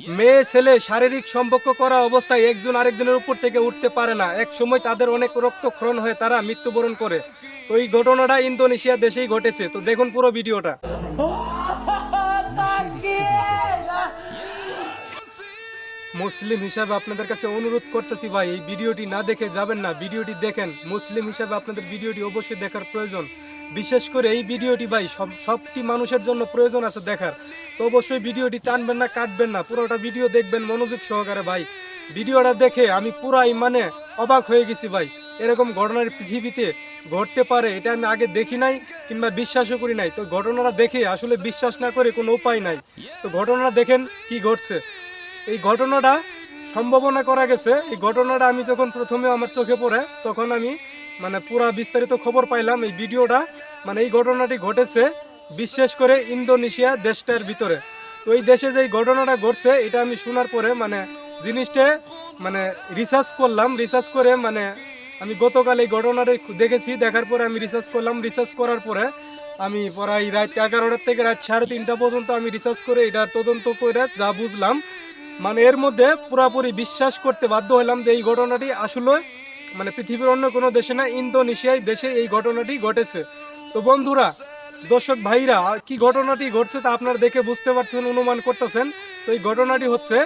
মেয়ে ছেলে শারীরিক সম্পর্ক করা অবস্থায় একজন আরেকজনের উপর থেকে উঠতে পারে না, এক সময় তাদের অনেক রক্তক্ষরণ হয়ে তারা মৃত্যুবরণ করে। তো এই ঘটনাটা ইন্দোনেশিয়া দেশেই ঘটেছে। তো দেখুন পুরো ভিডিওটা। মুসলিম হিসাবে আপনাদের কাছে অনুরোধ করতেছি ভাই, এই ভিডিওটি না দেখে যাবেন না, ভিডিওটি দেখেন। মুসলিম হিসাবে আপনাদের ভিডিওটি অবশ্যই দেখার প্রয়োজন। বিশেষ করে এই ভিডিওটি ভাই সবটি মানুষের জন্য প্রয়োজন আছে দেখার। তো অবশ্যই ভিডিওটি টানবেন না, কাটবেন না, পুরোটা ভিডিও দেখবেন মনোযোগ সহকারে ভাই। ভিডিওটা দেখে আমি পুরাই মানে অবাক হয়ে গেছি ভাই। এরকম ঘটনার পৃথিবীতে ঘটতে পারে এটা আমি আগে দেখি নাই, কিংবা বিশ্বাসও করি নাই। তো ঘটনাটা দেখে আসলে বিশ্বাস না করে কোনো উপায় নাই। তো ঘটনাটা দেখেন কি ঘটছে। এই ঘটনাটা সম্ভাবনা করা গেছে, এই ঘটনাটা আমি যখন প্রথমে আমার চোখে পড়ে তখন আমি মানে পুরা বিস্তারিত খবর পাইলাম। এই ভিডিওটা মানে এই ঘটনাটি ঘটেছে বিশেষ করে ইন্দোনেশিয়া দেশটার ভিতরে। তো এই দেশে যে ঘটনাটা ঘটছে এটা আমি শোনার পরে মানে জিনিসটা মানে রিসার্চ করলাম। রিসার্চ করে মানে আমি গতকাল এই ঘটনাটা দেখেছি, দেখার পরে আমি রিসার্চ করলাম। রিসার্চ করার পরে আমি প্রায় রাত 11টা থেকে রাত 3:30 পর্যন্ত আমি রিসার্চ করে এটা তদন্ত করে যা বুঝলাম, মানে এর মধ্যে পুরাপুরি বিশ্বাস করতে বাধ্য হলাম যে এই ঘটনাটি আসলে মানে পৃথিবীর অন্য কোনো দেশে না, ইন্দোনেশিয়ায় দেশে এই ঘটনাটি ঘটেছে। তো বন্ধুরা, দর্শক ভাইরা, কি ঘটনাটি ঘটছে তা আপনারা দেখে বুঝতে পারছেন, অনুমান করতেছেন। তো এই ঘটনাটি হচ্ছে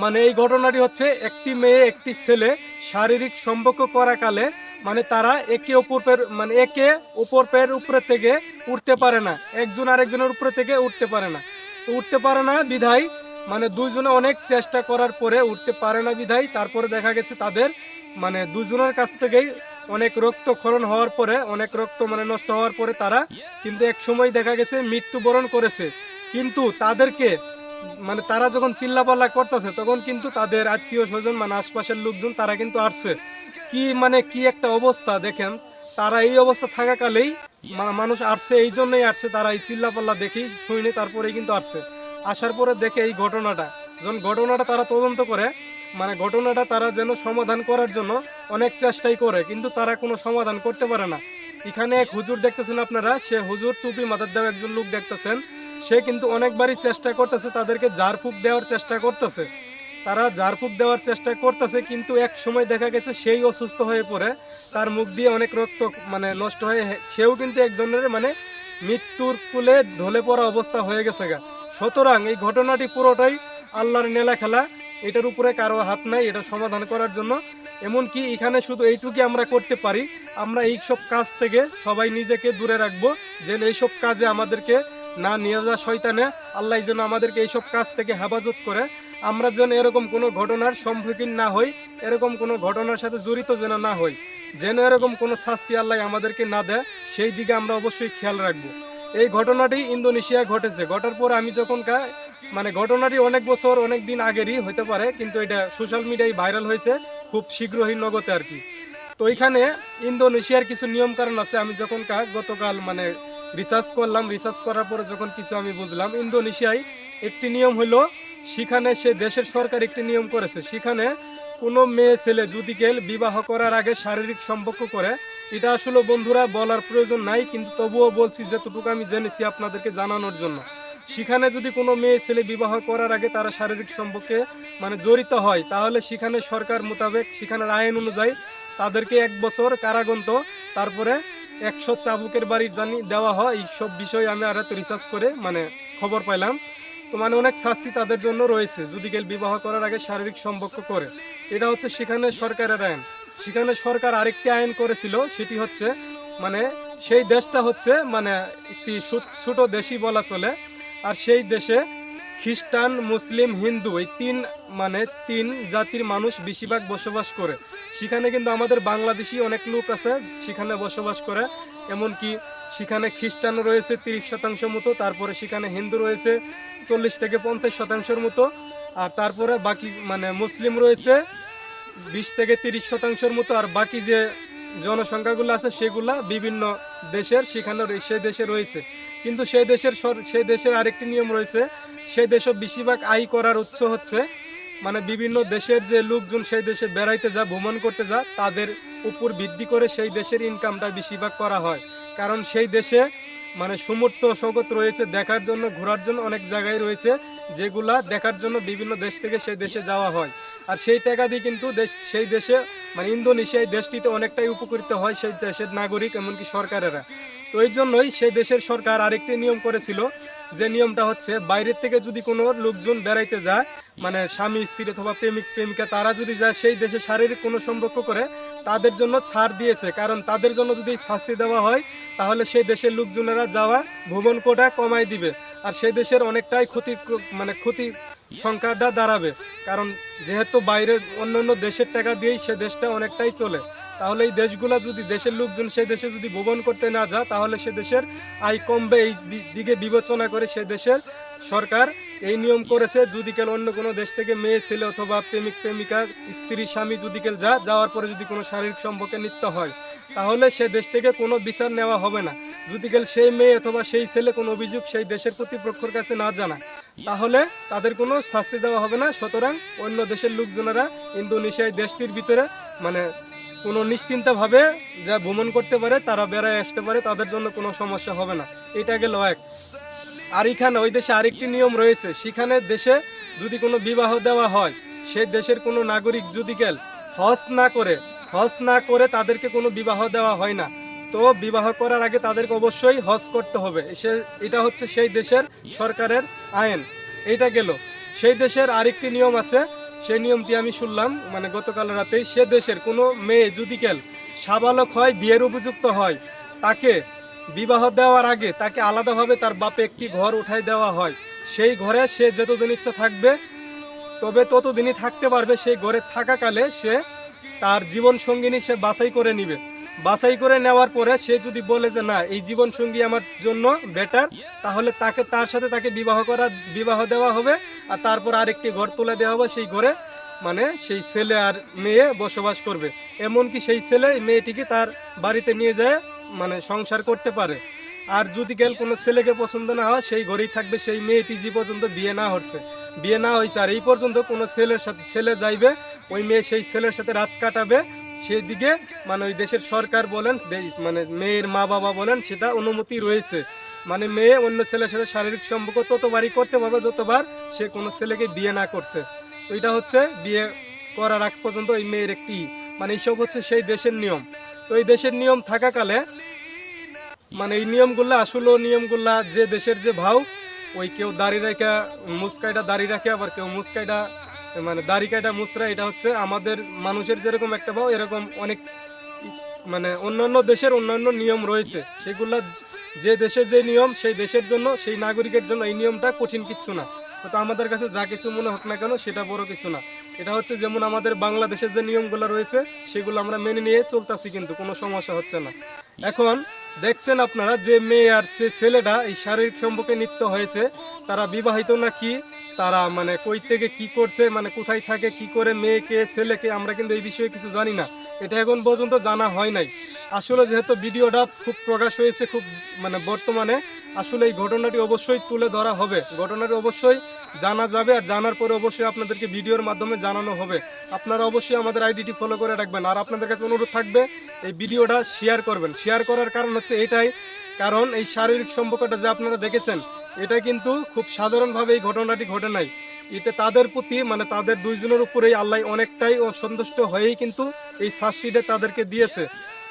মানে এই ঘটনাটি হচ্ছে একটি মেয়ে একটি ছেলে শারীরিক সম্পর্ক করাকালে মানে তারা একে অপরের মানে একে অপরের উপরে থেকে উঠতে পারে না, একজন আরেকজনের উপরে থেকে উঠতে পারে না। তো উঠতে পারে না বিধায় মানে দুইজনে অনেক চেষ্টা করার পরে উঠতে পারে না বিধায় তারপরে দেখা গেছে তাদের মানে দুজনের কাছ থেকেই অনেক রক্তক্ষরণ হওয়ার পরে, অনেক রক্ত মানে নষ্ট হওয়ার পরে তারা কিন্তু এক সময় দেখা গেছে মৃত্যুবরণ করেছে। কিন্তু তাদেরকে মানে তারা যখন চিল্লাপাল্লা করতেছে তখন কিন্তু তাদের আত্মীয় স্বজন মানে আশপাশের লোকজন তারা কিন্তু আসছে। কি মানে কি একটা অবস্থা দেখেন, তারা এই অবস্থা থাকাকালেই মানুষ আসছে, এই জন্যই আসছে, তারা এই চিল্লাপাল্লা দেখেই শুনে তারপরেই কিন্তু আসছে। আসার পরে দেখে এই ঘটনাটা, যখন ঘটনাটা তারা তদন্ত করে মানে ঘটনাটা তারা যেন সমাধান করার জন্য অনেক চেষ্টাই করে, কিন্তু তারা কোনো সমাধান করতে পারে না। এখানে এক হুজুর দেখতেছেন আপনারা, সে হুজুর টুপি মাথার দেওয়া একজন লোক দেখতেছেন, সে কিন্তু অনেকবারই চেষ্টা করতেছে, তাদেরকে ঝাড়ফুঁক দেওয়ার চেষ্টা করতেছে, তারা ঝাড়ফুঁক দেওয়ার চেষ্টা করতেছে, কিন্তু এক সময় দেখা গেছে সেই অসুস্থ হয়ে পড়ে, তার মুখ দিয়ে অনেক রক্ত মানে নষ্ট হয়ে সেও কিন্তু এক ধরনের মানে মৃত্যুর কুলে ঢলে পড়া অবস্থা হয়ে গেছে গা। সুতরাং এই ঘটনাটি পুরোটাই আল্লাহর নেলা খেলা, এটার উপরে কারো হাত নাই এটা সমাধান করার জন্য। এমনকি এখানে শুধু এইটুকুই আমরা করতে পারি, আমরা এই সব কাজ থেকে সবাই নিজেকে দূরে রাখবো, যেন এইসব কাজে আমাদেরকে না নিয়ে যা শয়তানে। আল্লাহ যেন আমাদেরকে এইসব কাজ থেকে হেফাজত করে, আমরা যেন এরকম কোনো ঘটনার সম্মুখীন না হই, এরকম কোনো ঘটনার সাথে জড়িত যেন না হই, যেন এরকম কোনো শাস্তি আল্লাহ আমাদেরকে না দেয়, সেই দিকে আমরা অবশ্যই খেয়াল রাখবো। এই ঘটনাটি ইন্দোনেশিয়া ঘটেছে। ঘটার পর আমি যখন মানে ঘটনাটি অনেক বছর অনেক দিন আগেরই হতে পারে, কিন্তু এটা সোশ্যাল মিডিয়ায় ভাইরাল হয়েছে খুব শীঘ্রই নগদে আর কি। তো এখানে ইন্দোনেশিয়ার কিছু নিয়ম কারণ আছে। আমি যখন গতকাল মানে রিসার্চ করলাম, রিসার্চ করার পরে যখন কিছু আমি বুঝলাম, ইন্দোনেশিয়ায় একটি নিয়ম হলো, সেখানে সে দেশের সরকার একটি নিয়ম করেছে, সেখানে কোনো মেয়ে ছেলে যদি কেউ বিবাহ করার আগে শারীরিক সম্পর্ক করে, এটা আসলে বন্ধুরা বলার প্রয়োজন নাই, কিন্তু তবুও বলছি যতটুকু আমি জেনেছি আপনাদেরকে জানানোর জন্য। সেখানে যদি কোনো মেয়ে ছেলে বিবাহ করার আগে তারা শারীরিক সম্পর্কে মানে জড়িত হয়, তাহলে সেখানে সরকার মোতাবেক সেখানে আইন অনুযায়ী তাদেরকে 1 বছর কারাগন্ত, তারপরে 100 চাবুকের বাড়ি জানি দেওয়া হয়। এই সব বিষয়ে আমি আর এত রিসার্চ করে মানে খবর পাইলাম। তো মানে অনেক শাস্তি তাদের জন্য রয়েছে যদি কেউ বিবাহ করার আগে শারীরিক সম্পর্ক করে। এটা হচ্ছে সেখানে সরকারের আইন। সেখানে সরকার আরেকটি আইন করেছিল, সেটি হচ্ছে মানে সেই দেশটা হচ্ছে মানে একটি ছোট দেশই বলা চলে। আর সেই দেশে খ্রিস্টান, মুসলিম, হিন্দু এই তিন জাতির মানুষ বেশিরভাগ বসবাস করে। সেখানে কিন্তু আমাদের বাংলাদেশি অনেক লোক আছে সেখানে বসবাস করে। এমনকি সেখানে খ্রিস্টান রয়েছে 30% মতো, তারপরে সেখানে হিন্দু রয়েছে 40 থেকে 50% মতো, আর তারপরে বাকি মানে মুসলিম রয়েছে 20 থেকে 30% মতো। আর বাকি যে জনসংখ্যাগুলো আছে সেগুলা বিভিন্ন দেশের সেখানে সেই দেশে রয়েছে। কিন্তু সেই দেশের আরেকটি নিয়ম রয়েছে, সেই দেশও বেশিরভাগ আয় করার উৎস হচ্ছে মানে বিভিন্ন দেশের যে লোকজন সেই দেশে বেড়াইতে যা ভ্রমণ করতে যা তাদের উপর ভিত্তি করে সেই দেশের ইনকামটা বেশিরভাগ করা হয়। কারণ সেই দেশে মানে সমর্থ সৌগত রয়েছে, দেখার জন্য ঘোরার জন্য অনেক জায়গায় রয়েছে। যেগুলা দেখার জন্য বিভিন্ন দেশ থেকে সেই দেশে যাওয়া হয়। আর সেই টাকা দিয়ে কিন্তু সেই দেশে মানে ইন্দোনেশিয়া এই দেশটিতে অনেকটাই উপকৃত হয় সেই দেশের নাগরিক এমনকি সরকারেরা। তো এই জন্যই সেই দেশের সরকার আরেকটি নিয়ম করেছিল, যে নিয়মটা হচ্ছে বাইরের থেকে যদি কোনো লোকজন বেড়াইতে যায়, মানে স্বামী স্ত্রী অথবা প্রেমিক প্রেমিকা তারা যদি যায় সেই দেশে শারীরিক কোনো সম্পর্ক করে, তাদের জন্য ছাড় দিয়েছে। কারণ তাদের জন্য যদি শাস্তি দেওয়া হয় তাহলে সেই দেশের লোকজনেরা যাওয়া ভ্রমণ কোটা কমাই দিবে, আর সেই দেশের অনেকটাই ক্ষতি সংখ্যাটা দাঁড়াবে। কারণ যেহেতু বাইরের অন্যান্য দেশের টাকা দিয়েই সে দেশটা অনেকটাই চলে, তাহলে এই দেশগুলো যদি দেশের লোকজন সেই দেশে যদি ভ্রমণ করতে না যায় তাহলে সে দেশের আয় কমবে। এই দিকে বিবেচনা করে সে দেশের সরকার এই নিয়ম করেছে, যদি কেউ অন্য কোনো দেশ থেকে মেয়ে ছেলে অথবা প্রেমিক প্রেমিকা স্ত্রী স্বামী যদি কেউ যাওয়ার পরে যদি কোনো শারীরিক সম্পর্কে লিপ্ত হয় তাহলে সে দেশ থেকে কোনো বিচার নেওয়া হবে না। যদি কেউ সেই মেয়ে অথবা সেই ছেলে কোনো অভিযোগ সেই দেশের কর্তৃপক্ষের কাছে না জানায় তাহলে তাদের কোনো শাস্তি দেওয়া হবে না। সুতরাং অন্য দেশের লোকজনেরা ইন্দোনেশিয়ায় দেশটির ভিতরে মানে কোনো নিশ্চিন্তভাবে যা ভ্রমণ করতে পারে, তারা বেড়ায় আসতে পারে, তাদের জন্য কোনো সমস্যা হবে না। এটা গেল এক। আর এখানে ওই দেশে আরেকটি নিয়ম রয়েছে, সেখানে দেশে যদি কোনো বিবাহ দেওয়া হয়, সে দেশের কোনো নাগরিক যদি কেল হজ না করে তাদেরকে কোনো বিবাহ দেওয়া হয় না। তো বিবাহ করার আগে তাদেরকে অবশ্যই হজ করতে হবে। এটা হচ্ছে সেই দেশের সরকারের আইন। এইটা গেল। সেই দেশের আরেকটি নিয়ম আছে, সেই নিয়মটি আমি শুনলাম মানে গতকাল রাতেই। সে দেশের কোনো মেয়ে যদি কেল সাবালক হয়, বিয়ের উপযুক্ত হয়, তাকে বিবাহ দেওয়ার আগে তাকে আলাদাভাবে তার বাপে একটি ঘর উঠাই দেওয়া হয়। সেই ঘরে সে যতদিন ইচ্ছা থাকবে তবে ততদিনই থাকতে পারবে। সেই ঘরে থাকাকালে সে তার জীবন সঙ্গিনী সে বাছাই করে নিবে। বাছাই করে নেওয়ার পরে সে যদি বলে যে না এই জীবন সঙ্গী আমার জন্য বেটার, তাহলে তার সাথে তাকে বিবাহ দেওয়া হবে। আর তারপর আরেকটি ঘর তুলে দেওয়া হবে, সেই ঘরে মানে সেই ছেলে আর মেয়ে বসবাস করবে। এমনকি সেই ছেলে মেয়েটিকে তার বাড়িতে নিয়ে যায় মানে সংসার করতে পারে। আর যদি কেউ কোনো ছেলেকে পছন্দ না হয় সেই ঘরেই থাকবে সেই মেয়েটি যে পর্যন্ত বিয়ে না হয়েছে। আর এই পর্যন্ত কোনো ছেলে যাইবে ওই মেয়ে সেই ছেলের সাথে রাত কাটাবে, সেদিকে মানে ওই দেশের সরকার বলেন মানে মেয়ের মা বাবা বলেন সেটা অনুমতি রয়েছে। মানে মেয়ে অন্য ছেলের সাথে শারীরিক সম্পর্ক ততবারই করতে পারবে যতবার সে কোনো ছেলেকে বিয়ে না করছে। তো এটা হচ্ছে বিয়ে করার আগ পর্যন্ত ওই মেয়ের একটি মানে এইসব হচ্ছে সেই দেশের নিয়ম। তো এই দেশের নিয়ম থাকাকালে মানে এই নিয়মগুলা যে দেশের যে ভাও, ওই কেউ দাড়ি রাখা মুসকাইটা দাড়ি রাখে, আবার কেউ মুসকাইটা মানে দাড়ি কাটা মুসরা, এটা হচ্ছে আমাদের মানুষের যেরকম একটা ভাও এরকম অনেক মানে অন্যান্য দেশের অন্যান্য নিয়ম রয়েছে। সেগুলা যে দেশে যে নিয়ম সেই দেশের জন্য সেই নাগরিকের জন্য এই নিয়মটা কঠিন কিচ্ছু না। তো আমাদের কাছে যা কিছু মনে হোক না কেন সেটা বড় কিছু না। এটা হচ্ছে যেমন আমাদের বাংলাদেশের যে নিয়মগুলো রয়েছে সেগুলো আমরা মেনে নিয়ে চলতেছি, কিন্তু কোনো সমস্যা হচ্ছে না। এখন দেখছেন আপনারা যে মেয়ে আর যে ছেলেটা এই শারীরিক সম্পর্কে লিপ্ত হয়েছে, তারা বিবাহিত না কি, তারা মানে কই থেকে কি করছে, মানে কোথায় থাকে, কি করে, মেয়েকে ছেলেকে, আমরা কিন্তু এই বিষয়ে কিছু জানি না। এটা এখন পর্যন্ত জানা হয় নাই। আসলে যেহেতু ভিডিওটা খুব প্রকাশ হয়েছে খুব মানে বর্তমানে, আসলে এই ঘটনাটি অবশ্যই তুলে ধরা হবে, ঘটনাটি অবশ্যই জানা যাবে। আর জানার পরে অবশ্যই আপনাদেরকে ভিডিওর মাধ্যমে জানানো হবে। আপনারা অবশ্যই আমাদের আইডিটি ফলো করে রাখবেন। আর আপনাদের কাছে অনুরোধ থাকবে এই ভিডিওটা শেয়ার করবেন। শেয়ার করার কারণ হচ্ছে এটাই, কারণ এই শারীরিক সম্পর্কটা যে আপনারা দেখেছেন এটা কিন্তু খুব সাধারণভাবে এই ঘটনাটি ঘটে নাই। এতে তাদের প্রতি মানে তাদের দুইজনের উপরেই আল্লাহ অনেকটাই অসন্তুষ্ট হয়েই কিন্তু এই শাস্তিটা তাদেরকে দিয়েছে।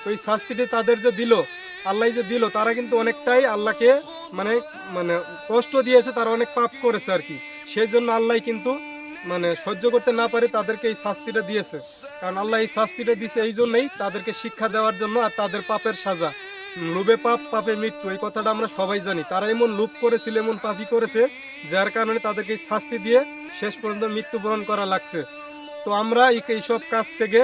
তো এই শাস্তিটি তাদের যে দিল, আল্লাহ যে দিল, তারা কিন্তু অনেকটাই আল্লাহকে মানে মানে কষ্ট দিয়েছে, তারা অনেক পাপ করেছে আর কি। সেই জন্য আল্লাহ কিন্তু মানে সহ্য করতে না পারে তাদেরকে এই শাস্তিটা দিয়েছে। কারণ আল্লাহ এই শাস্তিটা দিয়েছে এই জন্যই তাদেরকে শিক্ষা দেওয়ার জন্য, আর তাদের পাপের সাজা। লোভে পাপ পাপে মৃত্যু, এই কথাটা আমরা সবাই জানি। তারা এমন লোভ করেছিল, এমন পাপই করেছে, যার কারণে তাদেরকে শাস্তি দিয়ে শেষ পর্যন্ত মৃত্যুবরণ করা লাগছে। তো আমরা এইসব কাজ থেকে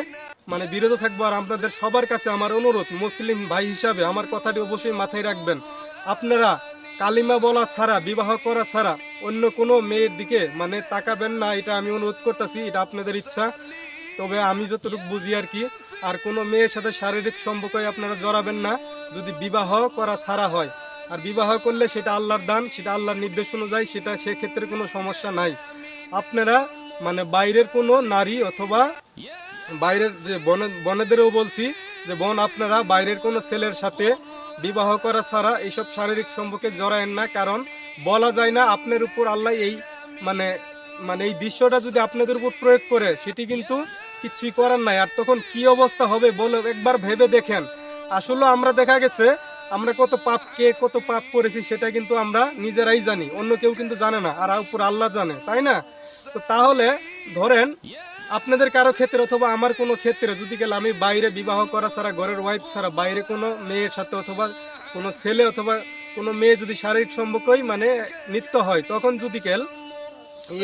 মানে বিরত থাকবো। আর আপনাদের সবার কাছে আমার অনুরোধ, মুসলিম ভাই হিসাবে আমার কথাটি অবশ্যই মাথায় রাখবেন। আপনারা কালিমা বলা ছাড়া, বিবাহ করা ছাড়া অন্য কোনো মেয়ের দিকে মানে তাকাবেন না, এটা আমি অনুরোধ করতেছি। এটা আপনাদের ইচ্ছা, তবে আমি যতটুকু বুঝি আর কি। আর কোনো মেয়ের সাথে শারীরিক সম্পর্কে আপনারা জড়াবেন না যদি বিবাহ করা ছাড়া হয়। আর বিবাহ করলে সেটা আল্লাহর দান, সেটা আল্লাহর নির্দেশ অনুযায়ী, সেটা সেক্ষেত্রে কোনো সমস্যা নাই। আপনারা মানে বাইরের কোনো নারী অথবা বাইরের যে বনেদেরও বলছি যে বোন, আপনারা বাইরের কোনো ছেলের সাথে বিবাহ করা ছাড়া এইসব শারীরিক সম্পর্কে জড়ায়েন না। কারণ বলা যায় না আপনার উপর আল্লাহ এই মানে মানে এই দৃশ্যটা যদি আপনাদের উপর প্রয়োগ করে সেটি কিন্তু কিছুই করার নাই। আর তখন কি অবস্থা হবে বলে একবার ভেবে দেখেন। আসলে আমরা দেখা গেছে আমরা কত পাপ করেছি সেটা কিন্তু আমরা নিজেরাই জানি, অন্য কেউ কিন্তু জানে না, আর উপর আল্লাহ জানে, তাই না? তো তাহলে ধরেন আপনাদের কারো ক্ষেত্রে অথবা আমার কোনো ক্ষেত্রে যদি গেলে আমি বাইরে বিবাহ করা ছাড়া, ঘরের ওয়াইফ ছাড়া বাইরে কোনো মেয়ের সাথে অথবা কোনো ছেলে অথবা কোনো মেয়ে যদি শারীরিক সম্পর্কই মানে লিপ্ত হয়, তখন যদি গেল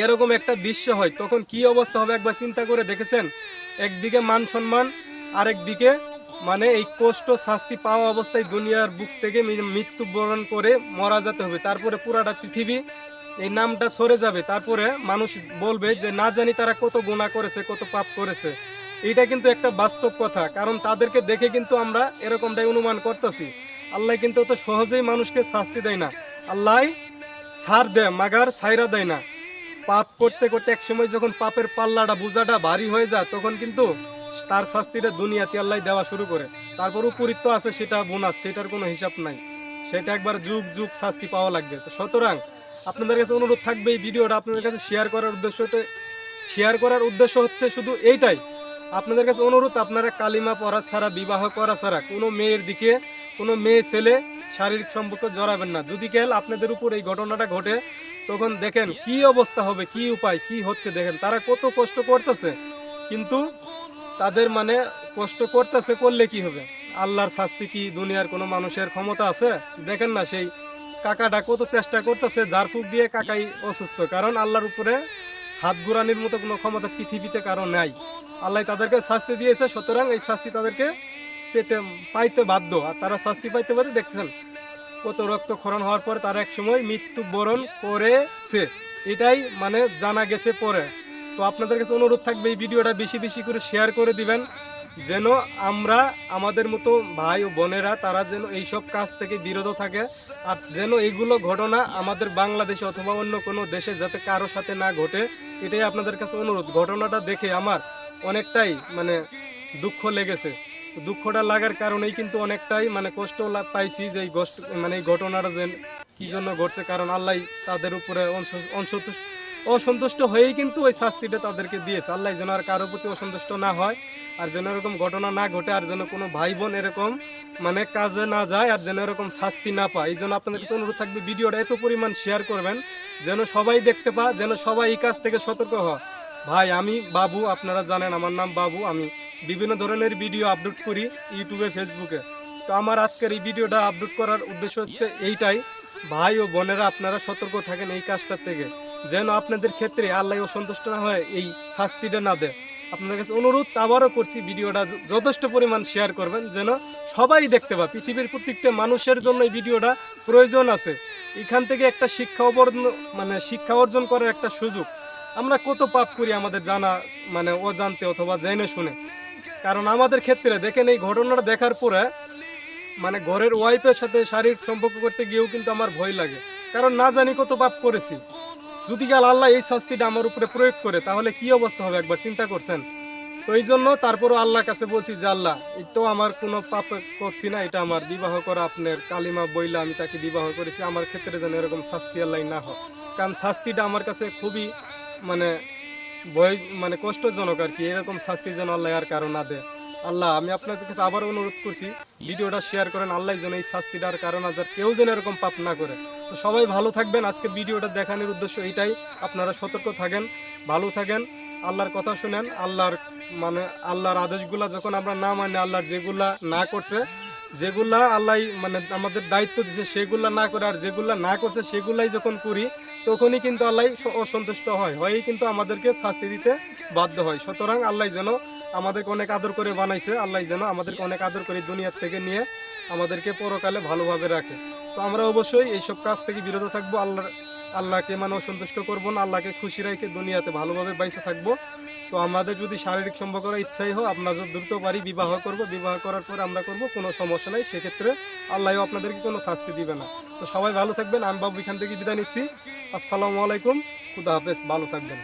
এরকম একটা দৃশ্য হয় তখন কি অবস্থা হবে একবার চিন্তা করে দেখেছেন? একদিকে মান সম্মান, আরেকদিকে মানে এই কষ্ট শাস্তি পাওয়া অবস্থায় দুনিয়ার বুক থেকে মৃত্যুবরণ করে মারা যেতে হবে। তারপরে পুরাটা পৃথিবী এই নামটা সরে যাবে। তারপরে মানুষ বলবে যে না জানি তারা কত গুনাহ করেছে, কত পাপ করেছে। এইটা কিন্তু একটা বাস্তব কথা, কারণ তাদেরকে দেখে কিন্তু আমরা এরকমটাই অনুমান করতেছি। আল্লাহ কিন্তু অত সহজেই মানুষকে শাস্তি দেয় না। আল্লাহ ছাড় দেয় মাগার ছাইরা দেয় না। পাপ করতে করতে একসময় যখন পাপের পাল্লাটা বোঝাটা ভারী হয়ে যায় তখন কিন্তু তার শাস্তিটা দুনিয়াতে আল্লাহ দেওয়া শুরু করে। তারপর উপরিত্য আছে সেটা বোনাস, সেটার কোনো হিসাব নাই, সেটা একবার যুগ যুগ শাস্তি পাওয়া লাগবে। তো সুতরাং আপনাদের কাছে অনুরোধ থাকবে এই ভিডিওটা আপনাদের কাছে শেয়ার করার উদ্দেশ্য হচ্ছে শুধু এইটাই। আপনাদের কাছে অনুরোধ, আপনারা কালিমা পড়া ছাড়া, বিবাহ করা ছাড়া কোনো মেয়ের দিকে, কোনো মেয়ে ছেলে শারীরিক সম্পর্ক জড়াবেন না। যদি কেল আপনাদের উপর এই ঘটনাটা ঘটে তখন দেখেন কি অবস্থা হবে, কি উপায় কি হচ্ছে। দেখেন তারা কত কষ্ট করতেছে, কিন্তু তাদের মানে কষ্ট করতেছে করলে কি হবে? আল্লাহর শাস্তি কি দুনিয়ার কোনো মানুষের ক্ষমতা আছে? দেখেন না সেই কাকাটা কত চেষ্টা করতেছে, ঝাড়ফুঁক দিয়ে কাকাই অসুস্থ, কারণ আল্লাহর উপরে হাত ঘুরানির মতো কোনো ক্ষমতা পৃথিবীতে কারো নাই। আল্লাহ তাদেরকে শাস্তি দিয়েছে, সুতরাং এই শাস্তি তাদেরকে পাইতে বাধ্য। আর তারা শাস্তি পাইতে পারে দেখছেন কত রক্তক্ষরণ হওয়ার পর তারা একসময় মৃত্যুবরণ করেছে, এটাই মানে জানা গেছে পরে। তো আপনাদের কাছে অনুরোধ থাকবে এই ভিডিওটা বেশি বেশি করে শেয়ার করে দিবেন, যেন আমরা আমাদের মতো ভাই ও বোনেরা তারা যেন এইসব কাজ থেকে বিরত থাকে, আর যেন এইগুলো ঘটনা আমাদের বাংলাদেশে অথবা অন্য কোনো দেশে যাতে কারো সাথে না ঘটে, এটাই আপনাদের কাছে অনুরোধ। ঘটনাটা দেখে আমার অনেকটাই মানে দুঃখ লেগেছে। তো দুঃখটা লাগার কারণেই কিন্তু অনেকটাই মানে কষ্ট পাইছি যে এই মানে এই ঘটনাটা যে কি জন্য ঘটছে, কারণ আল্লাহ তাদের উপরে অসন্তুষ্ট হয়েই কিন্তু ওই শাস্তিটা তাদেরকে দিয়েছে। আল্লাহ যেন আর কারোর প্রতি অসন্তুষ্ট না হয়, আর যেন এরকম ঘটনা না ঘটে, আর যেন কোনো ভাই বোন এরকম মানে কাজে না যায়, আর যেন এরকম শাস্তি না পায়। এই জন্য আপনাদের কাছে অনুরোধ থাকবে ভিডিওটা এত পরিমাণ শেয়ার করবেন যেন সবাই দেখতে পায়, যেন সবাই এই কাজ থেকে সতর্ক হয়। ভাই আমি বাবু, আপনারা জানেন আমার নাম বাবু, আমি বিভিন্ন ধরনের ভিডিও আপলোড করি ইউটিউবে, ফেসবুকে। তো আমার আজকের এই ভিডিওটা আপলোড করার উদ্দেশ্য হচ্ছে এইটাই, ভাই ও বোনেরা আপনারা সতর্ক থাকেন এই কাজটার থেকে, যেন আপনাদের ক্ষেত্রে আল্লাহ অসন্তুষ্ট না হয়, এই শাস্তিটা না দেয়। আপনাদের কাছে অনুরোধ আবারও করছি ভিডিওটা যথেষ্ট পরিমাণ শেয়ার করবেন যেন সবাই দেখতে পায়। পৃথিবীর প্রত্যেকটা মানুষের জন্য এই ভিডিওটা প্রয়োজন আছে। এখান থেকে একটা শিক্ষা অর্জন করার একটা সুযোগ। আমরা কত পাপ করি আমাদের জানা মানে অজান্তে অথবা জেনে শুনে। কারণ আমাদের ক্ষেত্রে দেখেন এই ঘটনাটা দেখার পরে মানে ঘরের ওয়াইফের সাথে শারীরিক সম্পর্ক করতে গিয়েও কিন্তু আমার ভয় লাগে, কারণ না জানি কত পাপ করেছি। যদি গাল আল্লাহ এই শাস্তিটা আমার উপরে প্রয়োগ করে তাহলে কি অবস্থা হবে একবার চিন্তা করছেন? তো এই জন্য তারপরও আল্লাহর কাছে বলছি যে আল্লাহ এই তো আমার কোনো পাপ করছি না, এটা আমার বিবাহ করা আপনার কালিমা বইলা আমি তাকে বিবাহ করেছি, আমার ক্ষেত্রে যেন এরকম শাস্তি আল্লাহ না হয়। কারণ শাস্তিটা আমার কাছে খুবই মানে ভয় মানে কষ্টজনক আর কি। এরকম শাস্তি যেন আল্লাহ আর কারো না দেয়। আল্লাহ আমি আপনাদের কাছে আবারও অনুরোধ করছি ভিডিওটা শেয়ার করেন, আল্লাহ যেন এই শাস্তিটার কারণ আজ আর কেউ যেন এরকম পাপ না করে। তো সবাই ভালো থাকবেন। আজকের ভিডিওটা দেখানোর উদ্দেশ্য এইটাই, আপনারা সতর্ক থাকেন, ভালো থাকেন, আল্লাহর কথা শুনেন। আল্লাহর আদেশগুলা যখন আমরা না মানি, আল্লাহর যেগুলা না করছে, যেগুলা আল্লাহ মানে আমাদের দায়িত্ব দিছে সেগুলা না করে, আর যেগুলা না করছে সেগুলাই যখন করি তখনই কিন্তু আল্লাহ অসন্তুষ্ট হয়েই কিন্তু আমাদেরকে শাস্তি দিতে বাধ্য হয়। সুতরাং আল্লাহ যেন আমাদেরকে অনেক আদর করে বানাইছে, আল্লাহ যেন আমাদেরকে অনেক আদর করে দুনিয়ার থেকে নিয়ে আমাদেরকে পরকালে ভালোভাবে রাখে। তো আমরা অবশ্যই এইসব কাজ থেকে বিরত থাকবো। আল্লাহকে মানে অসন্তুষ্ট করবো না, আল্লাহকে খুশি রেখে দুনিয়াতে ভালোভাবে বাইসে থাকবো। তো আমাদের যদি শারীরিক সম্পর্ক করার ইচ্ছাই হয়, আমরা যদি দ্রুত পারি বিবাহ করব, বিবাহ করার পর আমরা করব, কোনো সমস্যা নাই, সেক্ষেত্রে আল্লাহ আপনাদেরকে কোনো শাস্তি দিবে না। তো সবাই ভালো থাকবেন। আমি বাবু এখান থেকে বিদায় নিচ্ছি। আসসালামু আলাইকুম, খুদা হাফেজ, ভালো থাকবেন।